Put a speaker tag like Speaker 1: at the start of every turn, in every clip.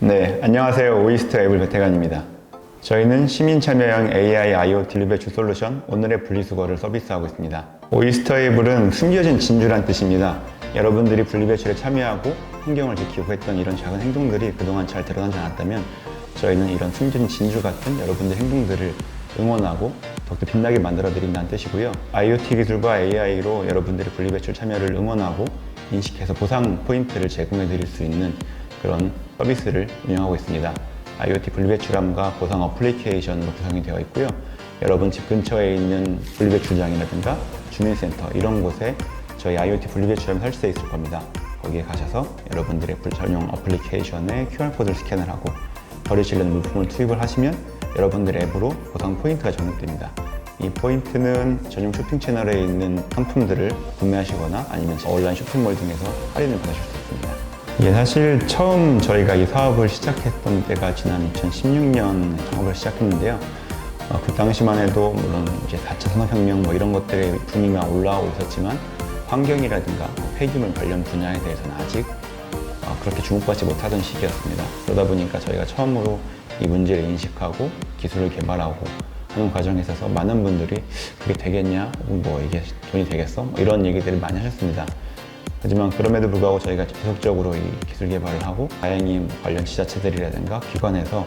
Speaker 1: 네, 안녕하세요. 오이스트 앱을 배태관입니다. 저희는 시민 참여형 AI IoT 분리배출 솔루션 오늘의 분리수거를 서비스하고 있습니다. 오이스트 앱은 숨겨진 진주란 뜻입니다. 여러분들이 분리배출에 참여하고 환경을 지키고 했던 이런 작은 행동들이 그동안 잘 드러나지 않았다면 저희는 이런 숨겨진 진주 같은 여러분들의 행동들을 응원하고 더욱더 빛나게 만들어 드린다는 뜻이고요. IoT 기술과 AI로 여러분들의 분리배출 참여를 응원하고 인식해서 보상 포인트를 제공해 드릴 수 있는 그런 서비스를 운영하고 있습니다. IoT 분리배출함과 보상 어플리케이션으로 구성이 되어 있고요. 여러분 집 근처에 있는 분리배출장이라든가 주민센터 이런 곳에 저희 IoT 분리배출함이 설치되어 있을 겁니다. 거기에 가셔서 여러분들의 전용 어플리케이션에 QR코드를 스캔을 하고 버리시려는 물품을 투입을 하시면 여러분들의 앱으로 보상 포인트가 적립됩니다. 이 포인트는 전용 쇼핑 채널에 있는 상품들을 구매하시거나 아니면 온라인 쇼핑몰 등에서 할인을 받으실 수 있습니다. 예, 사실 처음 저희가 이 사업을 시작했던 때가 지난 2016년 창업을 시작했는데요. 그 당시만 해도 물론 이제 4차 산업혁명 뭐 이런 것들의 붐이 막 올라오고 있었지만 환경이라든가 폐기물 관련 분야에 대해서는 아직 그렇게 주목받지 못하던 시기였습니다. 그러다 보니까 저희가 처음으로 이 문제를 인식하고 기술을 개발하고 하는 과정에 있어서 많은 분들이 그게 되겠냐, 뭐 이게 돈이 되겠어? 뭐 이런 얘기들을 많이 하셨습니다. 하지만 그럼에도 불구하고 저희가 계속적으로 이 기술 개발을 하고 다행히 관련 지자체들이라든가 기관에서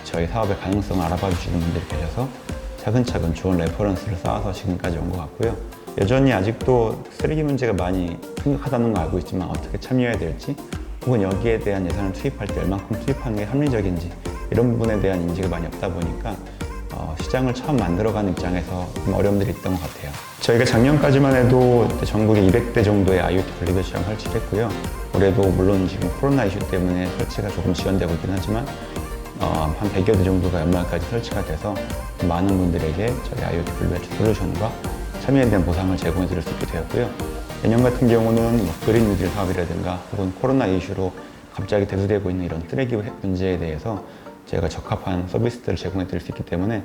Speaker 1: 저희 사업의 가능성을 알아봐 주시는 분들이 계셔서 차근차근 좋은 레퍼런스를 쌓아서 지금까지 온 것 같고요. 여전히 아직도 쓰레기 문제가 많이 심각하다는 거 알고 있지만 어떻게 참여해야 될지 혹은 여기에 대한 예산을 투입할 때 얼만큼 투입하는 게 합리적인지 이런 부분에 대한 인지가 많이 없다 보니까 시장을 처음 만들어가는 입장에서 좀 어려움들이 있던 것 같아요. 저희가 작년까지만 해도 전국에 200대 정도의 IoT 분리배출함 설치를 했고요. 올해도 물론 지금 코로나 이슈 때문에 설치가 조금 지연되고 있긴 하지만 한 100여 대 정도가 연말까지 설치가 돼서 많은 분들에게 저희 IoT 분리배출 솔루션과 참여에 대한 보상을 제공해 드릴 수 있게 되었고요. 내년 같은 경우는 그린 뉴딜 사업이라든가 혹은 코로나 이슈로 갑자기 대두되고 있는 이런 쓰레기 문제에 대해서 저희가 적합한 서비스들을 제공해 드릴 수 있기 때문에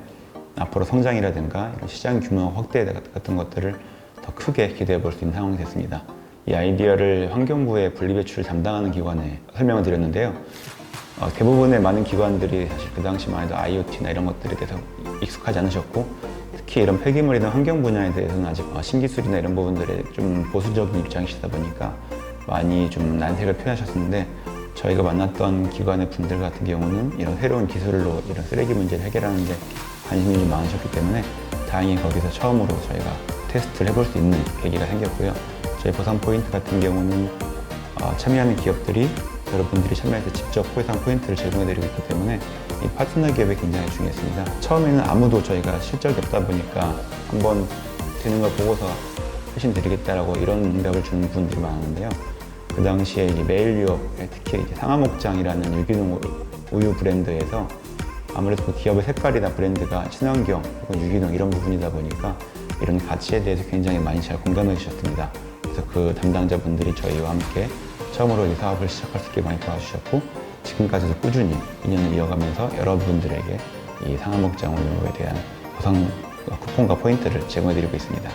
Speaker 1: 앞으로 성장이라든가 이런 시장 규모 확대 같은 것들을 더 크게 기대해 볼 수 있는 상황이 됐습니다. 이 아이디어를 환경부의 분리배출을 담당하는 기관에 설명을 드렸는데요. 대부분의 많은 기관들이 사실 그 당시만 해도 IoT나 이런 것들에 대해서 익숙하지 않으셨고 특히 이런 폐기물이나 환경 분야에 대해서는 아직 신기술이나 이런 부분들에 좀 보수적인 입장이시다 보니까 많이 좀 난색을 표하셨었는데 저희가 만났던 기관의 분들 같은 경우는 이런 새로운 기술로 이런 쓰레기 문제를 해결하는 데 관심이 좀 많으셨기 때문에 다행히 거기서 처음으로 저희가 테스트를 해볼 수 있는 계기가 생겼고요. 저희 보상 포인트 같은 경우는 참여하는 기업들이 여러분들이 참여해서 직접 보상 포인트를 제공해드리고 있기 때문에 이 파트너 기업이 굉장히 중요했습니다. 처음에는 아무도 저희가 실적이 없다 보니까 한번 되는 걸 보고서 회신 드리겠다라고 이런 응답을 주는 분들이 많았는데요. 그 당시에 매일 유업에 특히 상하목장이라는 유기농 우유 브랜드에서 아무래도 그 기업의 색깔이나 브랜드가 친환경 혹은 유기농 이런 부분이다 보니까 이런 가치에 대해서 굉장히 많이 잘 공감해 주셨습니다. 그래서 그 담당자분들이 저희와 함께 처음으로 이 사업을 시작할 수 있게 많이 도와주셨고 지금까지도 꾸준히 인연을 이어가면서 여러분들에게 이 상하목장 우유에 대한 보상 쿠폰과 포인트를 제공해드리고 있습니다.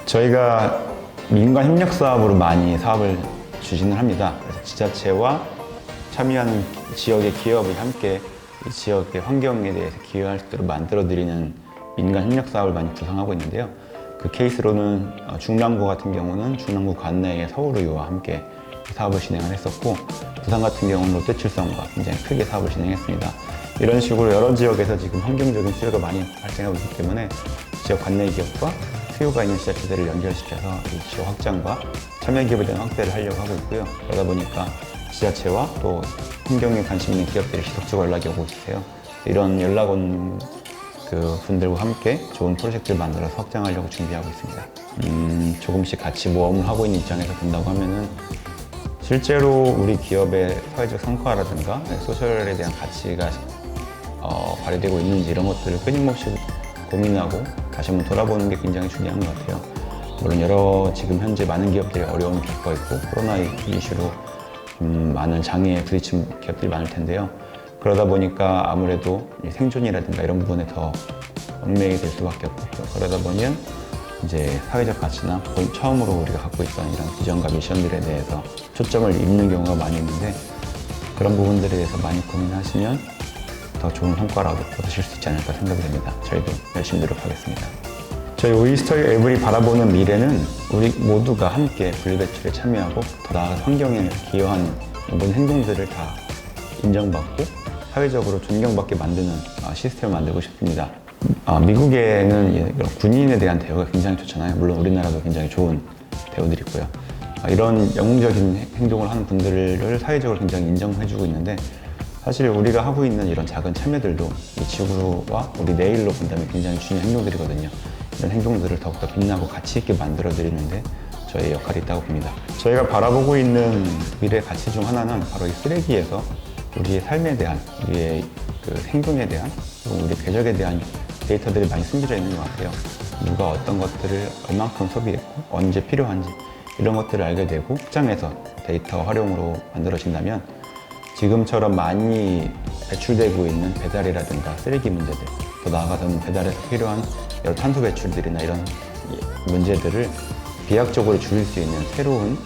Speaker 1: 저희가 민관 협력 사업으로 많이 사업을 추진을 합니다. 그래서 지자체와 참여하는 지역의 기업이 함께 이 지역의 환경에 대해서 기여할 수 있도록 만들어드리는 민간 협력 사업을 많이 구성하고 있는데요. 그 케이스로는 중랑구 같은 경우는 중랑구 관내의 서울우유와 함께 사업을 진행을 했었고 부산 같은 경우는 롯데칠성과 굉장히 크게 사업을 진행했습니다. 이런 식으로 여러 지역에서 지금 환경적인 수요가 많이 발생하고 있기 때문에 지역 관내 기업과 수요가 있는 지자체들을 연결시켜서 이 지역 확장과 참여 기업에 대한 확대를 하려고 하고 있고요. 그러다 보니까 지자체와 또 환경에 관심 있는 기업들이 지속적으로 연락이 오고 있으세요. 이런 연락 온 그 분들과 함께 좋은 프로젝트를 만들어서 확장하려고 준비하고 있습니다. 조금씩 같이 모험을 하고 있는 입장에서 본다고 하면은 실제로 우리 기업의 사회적 성과라든가 소셜에 대한 가치가 발휘되고 있는지 이런 것들을 끊임없이 고민하고 다시 한번 돌아보는 게 굉장히 중요한 것 같아요. 물론 여러 지금 현재 많은 기업들이 어려움을 겪고 있고 코로나 이슈로 많은 장애에 부딪힌 기업들이 많을 텐데요. 그러다 보니까 아무래도 생존이라든가 이런 부분에 더 얽매이게 될 수밖에 없고 그러다 보면 이제 사회적 가치나 처음으로 우리가 갖고 있던 이런 비전과 미션들에 대해서 초점을 잃는 경우가 많이 있는데 그런 부분들에 대해서 많이 고민하시면 더 좋은 성과를 얻으실 수 있지 않을까 생각이 됩니다. 저희도 열심히 노력하겠습니다. 저희 오이스터의 앱을 바라보는 미래는 우리 모두가 함께 분리배출에 참여하고 더 나아가 환경에 기여하는 모든 행동들을 다 인정받고 사회적으로 존경받게 만드는 시스템을 만들고 싶습니다. 미국에는 이런 군인에 대한 대우가 굉장히 좋잖아요. 물론 우리나라도 굉장히 좋은 대우들이 있고요. 이런 영웅적인 행동을 하는 분들을 사회적으로 굉장히 인정해주고 있는데, 사실 우리가 하고 있는 이런 작은 참여들도 이 지구와 우리 내일로 본다면 굉장히 중요한 행동들이거든요. 이런 행동들을 더욱더 빛나고 가치 있게 만들어드리는데 저희의 역할이 있다고 봅니다. 저희가 바라보고 있는 미래 가치 중 하나는 바로 이 쓰레기에서 우리의 삶에 대한, 우리의 그 행동에 대한, 우리 궤적에 대한 데이터들이 많이 숨겨져 있는 것 같아요. 누가 어떤 것들을 얼만큼 소비했고 언제 필요한지 이런 것들을 알게 되고 확장해서 데이터 활용으로 만들어진다면 지금처럼 많이 배출되고 있는 배달이라든가 쓰레기 문제들, 더 나아가서는 배달에서 필요한 여러 탄소 배출들이나 이런 문제들을 비약적으로 줄일 수 있는 새로운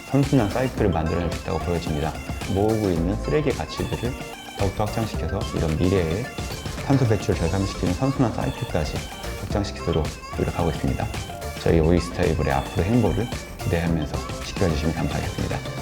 Speaker 1: 선순환 사이클을 만들어낼 수 있다고 보여집니다. 모으고 있는 쓰레기 가치들을 더욱더 확장시켜서 이런 미래의 탄소 배출을 절감시키는 선순환 사이클까지 확장시키도록 노력하고 있습니다. 저희 오이스터 앱의 앞으로 행보를 기대하면서 지켜주시면 감사하겠습니다.